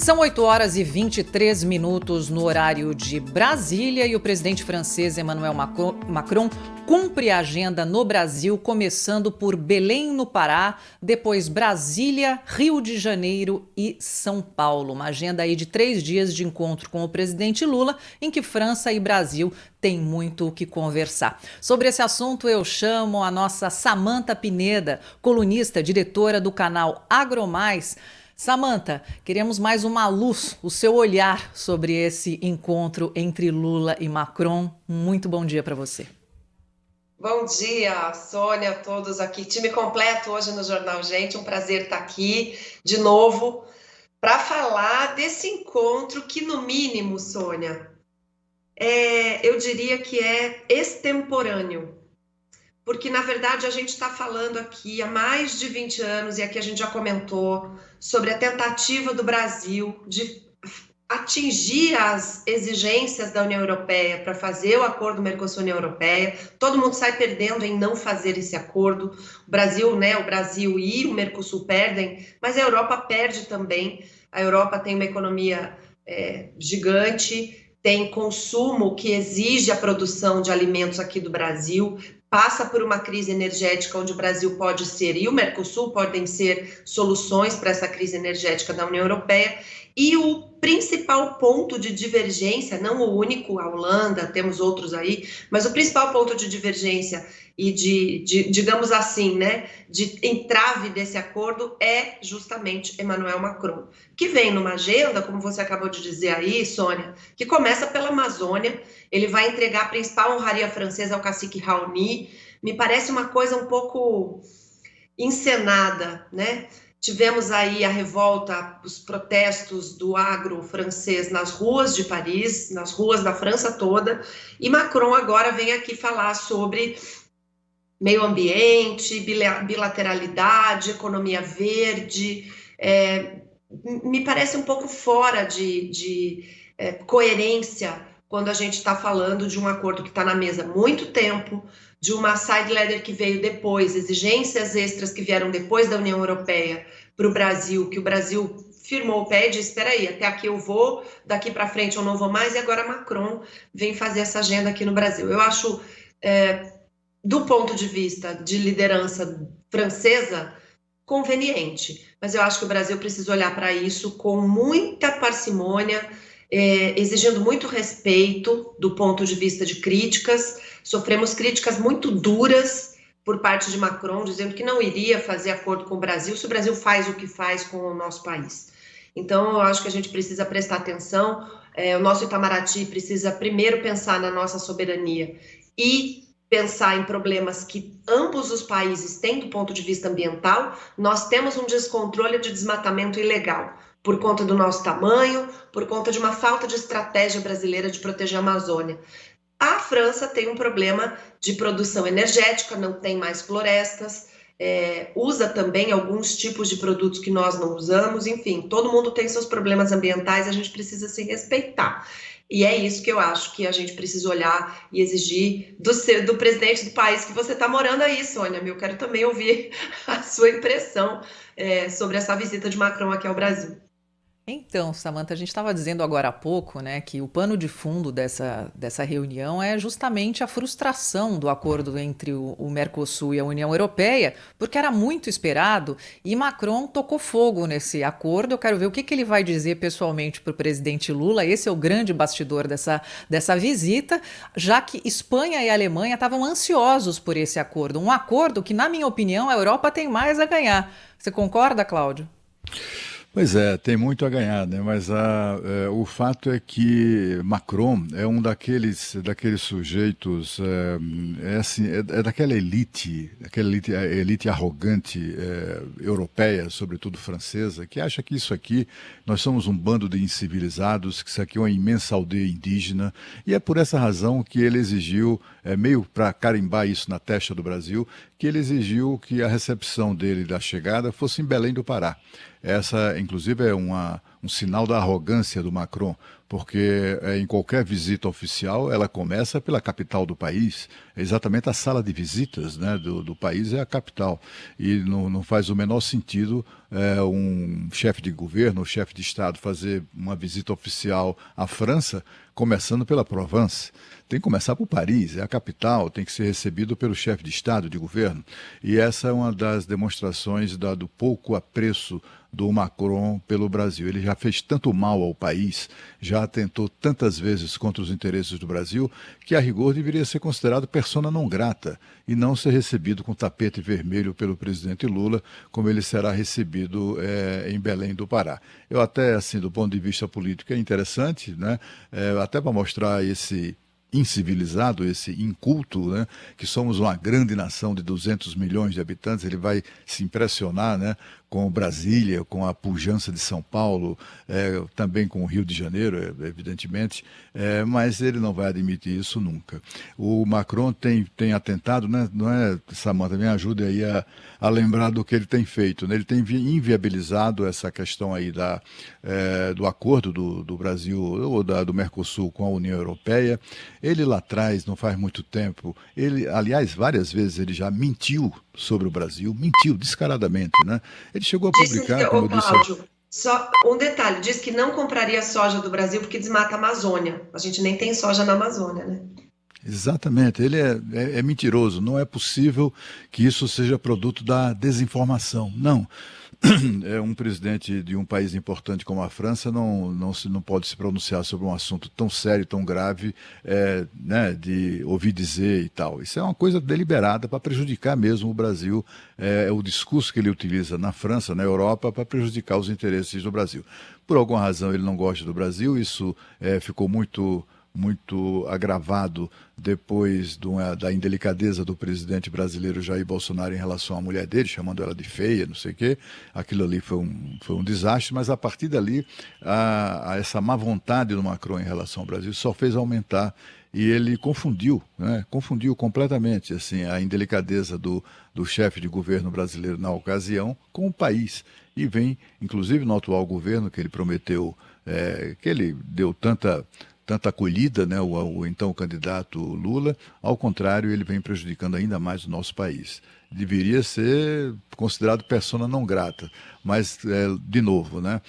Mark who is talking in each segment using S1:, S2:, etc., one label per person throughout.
S1: São 8 horas e 23 minutos no horário de Brasília e o presidente francês Emmanuel Macron cumpre a agenda no Brasil, começando por Belém, no Pará, depois Brasília, Rio de Janeiro e São Paulo. Uma agenda aí de 3 dias de encontro com o presidente Lula, em que França e Brasil têm muito o que conversar. Sobre esse assunto, eu chamo a nossa Samantha Pineda, colunista, diretora do canal AgroMais. Samantha, queremos mais uma luz, o seu olhar sobre esse encontro entre Lula e Macron. Muito bom dia para você.
S2: Bom dia, Sônia, a todos aqui. Time completo hoje no Jornal Gente. Um prazer estar aqui de novo para falar desse encontro que, no mínimo, Sônia, eu diria que é extemporâneo. Porque, na verdade, a gente está falando aqui há mais de 20 anos, e aqui a gente já comentou, sobre a tentativa do Brasil de atingir as exigências da União Europeia para fazer o acordo Mercosul-União Europeia. Todo mundo sai perdendo em não fazer esse acordo. O Brasil e o Mercosul perdem, mas a Europa perde também. A Europa tem uma economia gigante, tem consumo que exige a produção de alimentos aqui do Brasil, passa por uma crise energética onde o Brasil pode ser, e o Mercosul podem ser soluções para essa crise energética da União Europeia, e o principal ponto de divergência, não o único, a Holanda, temos outros aí, mas o principal ponto de divergência e digamos assim, né, de entrave desse acordo é justamente Emmanuel Macron, que vem numa agenda, como você acabou de dizer aí, Sônia, que começa pela Amazônia. Ele vai entregar a principal honraria francesa ao cacique Raoni. Me parece uma coisa um pouco encenada, né? Tivemos aí a revolta, os protestos do agro francês nas ruas de Paris, nas ruas da França toda, e Macron agora vem aqui falar sobre meio ambiente, bilateralidade, economia verde. Me parece um pouco fora de coerência quando a gente está falando de um acordo que está na mesa há muito tempo, de uma side letter que veio depois, exigências extras que vieram depois da União Europeia para o Brasil, que o Brasil firmou o pé e disse, espera aí, até aqui eu vou, daqui para frente eu não vou mais, e agora Macron vem fazer essa agenda aqui no Brasil. Eu acho, do ponto de vista de liderança francesa, conveniente, mas eu acho que o Brasil precisa olhar para isso com muita parcimônia, exigindo muito respeito do ponto de vista de críticas. Sofremos críticas muito duras por parte de Macron, dizendo que não iria fazer acordo com o Brasil se o Brasil faz o que faz com o nosso país. Então, eu acho que a gente precisa prestar atenção. O nosso Itamaraty precisa primeiro pensar na nossa soberania e pensar em problemas que ambos os países têm do ponto de vista ambiental. Nós temos um descontrole de desmatamento ilegal, por conta do nosso tamanho, por conta de uma falta de estratégia brasileira de proteger a Amazônia. A França tem um problema de produção energética, não tem mais florestas, usa também alguns tipos de produtos que nós não usamos, enfim, todo mundo tem seus problemas ambientais, a gente precisa se respeitar. E é isso que eu acho que a gente precisa olhar e exigir do presidente do país que você está morando aí, Sônia. Eu quero também ouvir a sua impressão sobre essa visita de Macron aqui ao Brasil.
S1: Então, Samantha, a gente estava dizendo agora há pouco, né, que o pano de fundo dessa reunião é justamente a frustração do acordo entre o Mercosul e a União Europeia, porque era muito esperado e Macron tocou fogo nesse acordo. Eu quero ver o que ele vai dizer pessoalmente para o presidente Lula. Esse é o grande bastidor dessa visita, já que Espanha e Alemanha estavam ansiosos por esse acordo. Um acordo que, na minha opinião, a Europa tem mais a ganhar. Você concorda, Cláudio?
S3: Pois é, tem muito a ganhar, né? Mas o fato é que Macron é um daqueles sujeitos, daquela elite arrogante europeia, sobretudo francesa, que acha que isso aqui, nós somos um bando de incivilizados, que isso aqui é uma imensa aldeia indígena, e é por essa razão que ele exigiu, meio para carimbar isso na testa do Brasil, que ele exigiu que a recepção dele da chegada fosse em Belém do Pará. Essa, inclusive, é um sinal da arrogância do Macron, porque em qualquer visita oficial ela começa pela capital do país, é exatamente a sala de visitas, né, do país é a capital, e não faz o menor sentido um chefe de governo, um chefe de Estado fazer uma visita oficial à França, começando pela Provence. Tem que começar por Paris, é a capital, tem que ser recebido pelo chefe de Estado, de governo. E essa é uma das demonstrações do pouco apreço do Macron pelo Brasil. Ele já fez tanto mal ao país, já atentou tantas vezes contra os interesses do Brasil, que a rigor deveria ser considerado persona non grata e não ser recebido com tapete vermelho pelo presidente Lula, como ele será recebido em Belém do Pará. Eu até, assim, do ponto de vista político, é interessante, né? Até para mostrar esse incivilizado, esse inculto, né, que somos uma grande nação de 200 milhões de habitantes, ele vai se impressionar, né, com Brasília, com a pujança de São Paulo, também com o Rio de Janeiro, evidentemente, mas ele não vai admitir isso nunca. O Macron tem atentado, né, não é, Samantha, me ajude aí a lembrar do que ele tem feito, né? Ele tem inviabilizado essa questão aí do acordo do Brasil ou do Mercosul com a União Europeia. Ele lá atrás, não faz muito tempo, aliás, várias vezes ele já mentiu sobre o Brasil, mentiu descaradamente, né? Ele chegou a publicar, como eu disse...
S2: Cláudio, só um detalhe, diz que não compraria soja do Brasil porque desmata a Amazônia. A gente nem tem soja na Amazônia, né?
S3: Exatamente, ele é mentiroso, não é possível que isso seja produto da desinformação, não. Um presidente de um país importante como a França não pode se pronunciar sobre um assunto tão sério, tão grave, né, de ouvir dizer e tal. Isso é uma coisa deliberada para prejudicar mesmo o Brasil, o discurso que ele utiliza na França, na Europa, para prejudicar os interesses do Brasil. Por alguma razão ele não gosta do Brasil, isso ficou muito agravado depois da indelicadeza do presidente brasileiro Jair Bolsonaro em relação à mulher dele, chamando ela de feia, não sei o quê. Aquilo ali foi um desastre, mas a partir dali, essa má vontade do Macron em relação ao Brasil só fez aumentar e ele confundiu, né? Confundiu completamente assim, a indelicadeza do chefe de governo brasileiro na ocasião com o país. E vem, inclusive no atual governo, que ele prometeu, que ele deu tanta acolhida, né, o então candidato Lula, ao contrário, ele vem prejudicando ainda mais o nosso país. Deveria ser considerado persona non grata, mas, de novo, né,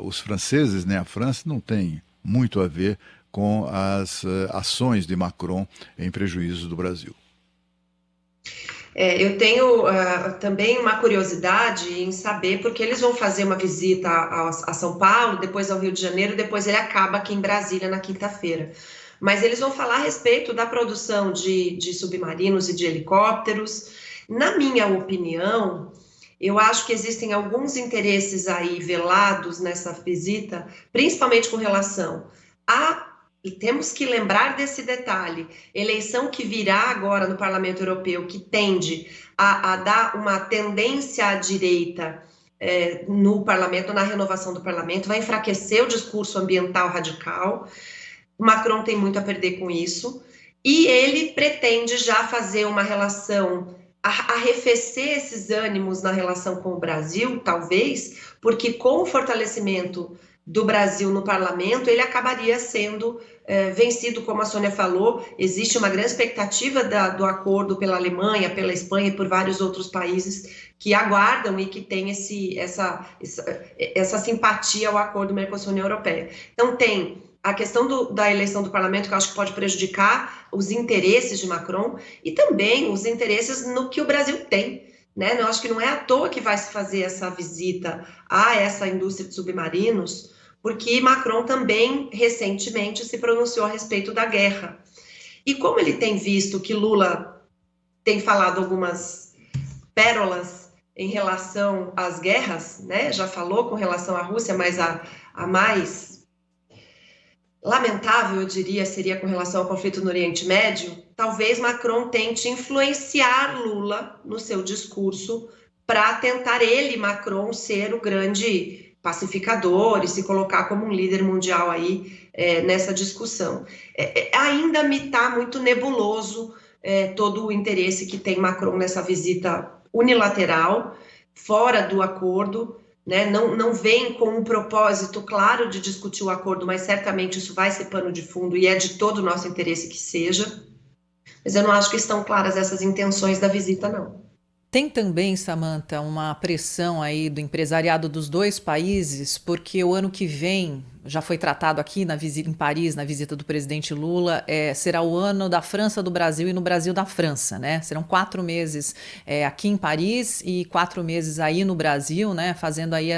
S3: os franceses, né, a França não tem muito a ver com as ações de Macron em prejuízo do Brasil.
S2: Eu tenho também uma curiosidade em saber, porque eles vão fazer uma visita a São Paulo, depois ao Rio de Janeiro, depois ele acaba aqui em Brasília na quinta-feira. Mas eles vão falar a respeito da produção de submarinos e de helicópteros. Na minha opinião, eu acho que existem alguns interesses aí velados nessa visita, principalmente com relação e temos que lembrar desse detalhe, eleição que virá agora no Parlamento Europeu, que tende a dar uma tendência à direita no parlamento, na renovação do parlamento, vai enfraquecer o discurso ambiental radical. O Macron tem muito a perder com isso, e ele pretende já fazer uma relação, arrefecer esses ânimos na relação com o Brasil, talvez, porque com o fortalecimento do Brasil no parlamento, ele acabaria sendo vencido, como a Sônia falou. Existe uma grande expectativa do acordo pela Alemanha, pela Espanha e por vários outros países que aguardam e que têm essa simpatia ao acordo Mercosul-União Europeia. Então tem a questão da eleição do parlamento, que eu acho que pode prejudicar os interesses de Macron e também os interesses no que o Brasil tem, né? Eu acho que não é à toa que vai se fazer essa visita a essa indústria de submarinos, porque Macron também recentemente se pronunciou a respeito da guerra. E como ele tem visto que Lula tem falado algumas pérolas em relação às guerras, né? Já falou com relação à Rússia, mas a mais lamentável, eu diria, seria com relação ao conflito no Oriente Médio. Talvez Macron tente influenciar Lula no seu discurso para tentar ele, Macron, ser o grande pacificador e se colocar como um líder mundial aí nessa discussão. Ainda me está muito nebuloso todo o interesse que tem Macron nessa visita unilateral, fora do acordo. né? Não vem com um propósito claro de discutir o acordo, mas certamente isso vai ser pano de fundo e é de todo o nosso interesse que seja. Mas eu não acho que estão claras essas intenções da visita, não.
S1: Tem também, Samantha, uma pressão aí do empresariado dos dois países, porque o ano que vem, já foi tratado aqui na visita em Paris, na visita do presidente Lula, será o ano da França do Brasil e no Brasil da França, né? Serão 4 meses aqui em Paris e 4 meses aí no Brasil, né? Fazendo aí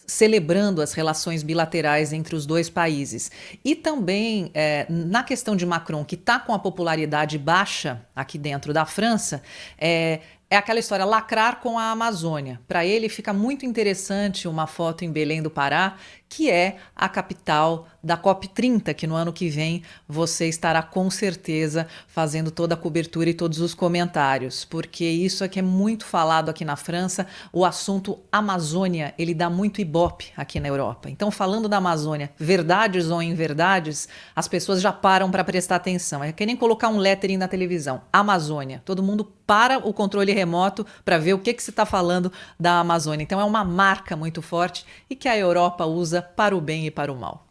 S1: celebrando as relações bilaterais entre os dois países. E também, na questão de Macron, que está com a popularidade baixa aqui dentro da França, é aquela história, lacrar com a Amazônia. Para ele fica muito interessante uma foto em Belém do Pará, que é a capital da COP30, que no ano que vem você estará com certeza fazendo toda a cobertura e todos os comentários, porque isso aqui é muito falado aqui na França, o assunto Amazônia, ele dá muito ibope aqui na Europa. Então, falando da Amazônia, verdades ou inverdades, as pessoas já param para prestar atenção. É que nem colocar um lettering na televisão, Amazônia. Todo mundo para o controle remoto para ver o que se está falando da Amazônia. Então, é uma marca muito forte e que a Europa usa para o bem e para o mal.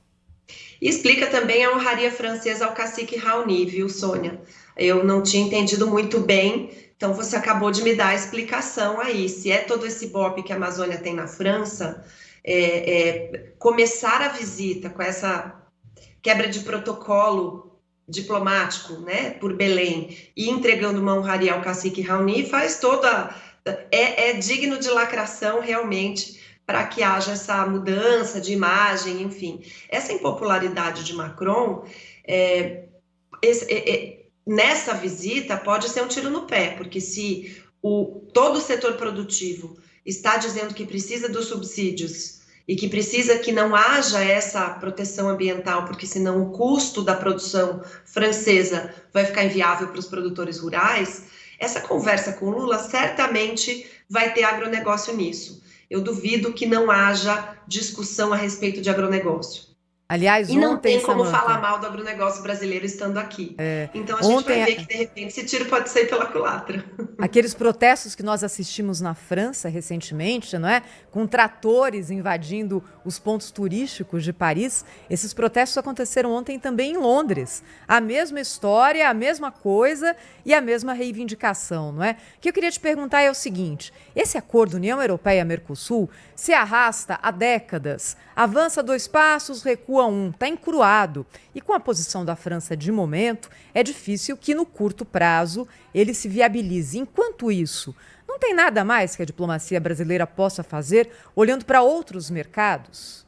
S2: E explica também a honraria francesa ao cacique Raoni, viu, Sônia? Eu não tinha entendido muito bem, então você acabou de me dar a explicação aí. Se é todo esse ibope que a Amazônia tem na França, começar a visita com essa quebra de protocolo diplomático, né, por Belém, e entregando uma honraria ao cacique Raoni, faz toda... É digno de lacração, realmente, para que haja essa mudança de imagem, enfim. Essa impopularidade de Macron, nessa visita, pode ser um tiro no pé, porque se todo o setor produtivo está dizendo que precisa dos subsídios e que precisa que não haja essa proteção ambiental, porque senão o custo da produção francesa vai ficar inviável para os produtores rurais, essa conversa com Lula certamente vai ter agronegócio nisso. Eu duvido que não haja discussão a respeito de agronegócio.
S4: Aliás,
S2: e não
S4: ontem,
S2: tem como
S4: Samantha,
S2: falar mal do agronegócio brasileiro estando aqui. Então a gente vai ver que, de repente, esse tiro pode sair pela culatra.
S4: Aqueles protestos que nós assistimos na França recentemente, não é? Com tratores invadindo os pontos turísticos de Paris, esses protestos aconteceram ontem também em Londres. A mesma história, a mesma coisa e a mesma reivindicação, não é? O que eu queria te perguntar é o seguinte: esse acordo União Europeia-Mercosul se arrasta há décadas, avança 2 passos, recua 1, está encruado. E com a posição da França de momento, é difícil que no curto prazo ele se viabilize. Enquanto isso, não tem nada mais que a diplomacia brasileira possa fazer olhando para outros mercados?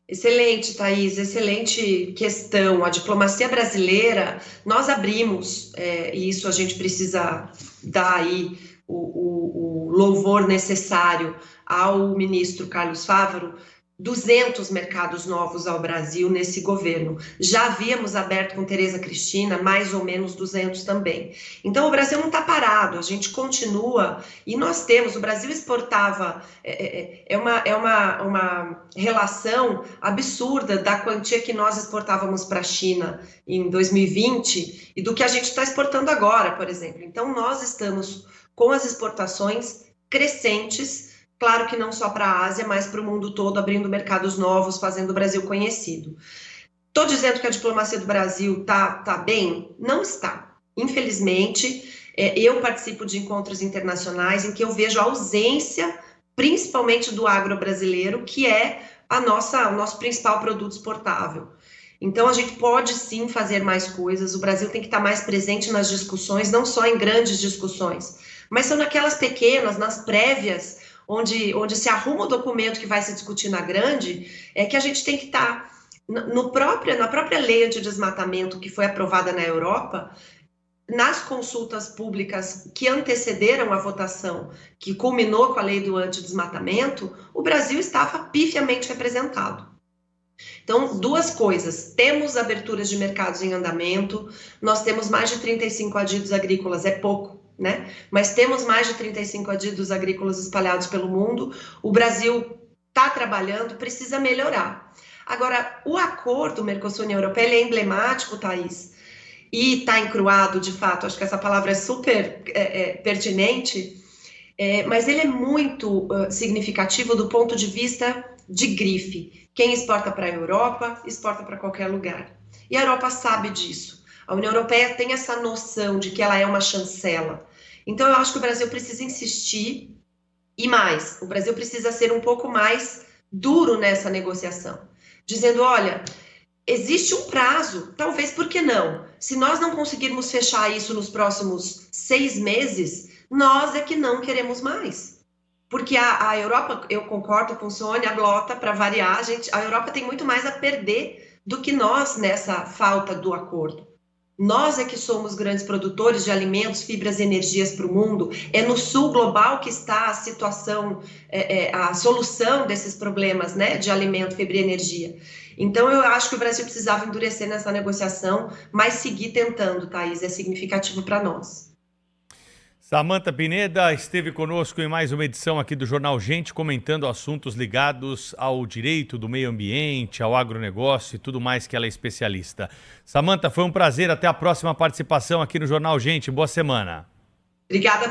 S2: Excelente, Thaís, excelente questão. A diplomacia brasileira, nós abrimos, e isso a gente precisa dar aí o louvor necessário ao ministro Carlos Fávaro, 200 mercados novos ao Brasil nesse governo. Já havíamos aberto com Tereza Cristina mais ou menos 200 também. Então o Brasil não está parado, a gente continua e nós temos, o Brasil exportava, uma relação absurda da quantia que nós exportávamos para a China em 2020 e do que a gente está exportando agora, por exemplo. Então nós estamos com as exportações crescentes, claro que não só para a Ásia, mas para o mundo todo, abrindo mercados novos, fazendo o Brasil conhecido. Estou dizendo que a diplomacia do Brasil tá bem? Não está. Infelizmente, eu participo de encontros internacionais em que eu vejo a ausência, principalmente do agro brasileiro, que é o nosso principal produto exportável. Então, a gente pode sim fazer mais coisas, o Brasil tem que estar mais presente nas discussões, não só em grandes discussões, mas são naquelas pequenas, nas prévias, onde se arruma o documento que vai se discutir na grande, que a gente tem que estar na própria lei antidesmatamento que foi aprovada na Europa, nas consultas públicas que antecederam a votação, que culminou com a lei do antidesmatamento, o Brasil estava pifiamente representado. Então, 2 coisas, temos aberturas de mercados em andamento, nós temos mais de 35 adidos agrícolas, é pouco, né? Mas temos mais de 35 adidos agrícolas espalhados pelo mundo, o Brasil está trabalhando, precisa melhorar. Agora, o acordo Mercosul-União Europeia ele é emblemático, Thaís, e está encruado, de fato, acho que essa palavra é super pertinente, mas ele é muito significativo do ponto de vista de grife. Quem exporta para a Europa, exporta para qualquer lugar. E a Europa sabe disso. A União Europeia tem essa noção de que ela é uma chancela. Então, eu acho que o Brasil precisa insistir e mais. O Brasil precisa ser um pouco mais duro nessa negociação, dizendo, olha, existe um prazo, talvez por que não? Se nós não conseguirmos fechar isso nos próximos 6 meses, nós é que não queremos mais. Porque a Europa, eu concordo com Sônia, a Blota, para variar, a Europa tem muito mais a perder do que nós nessa falta do acordo. Nós é que somos grandes produtores de alimentos, fibras e energias para o mundo. É no sul global que está a situação, a solução desses problemas, né, de alimento, fibra e energia. Então, eu acho que o Brasil precisava endurecer nessa negociação, mas seguir tentando, Thaís, é significativo para nós.
S5: Samantha Pineda esteve conosco em mais uma edição aqui do Jornal Gente, comentando assuntos ligados ao direito do meio ambiente, ao agronegócio e tudo mais que ela é especialista. Samantha, foi um prazer. Até a próxima participação aqui no Jornal Gente. Boa semana.
S2: Obrigada.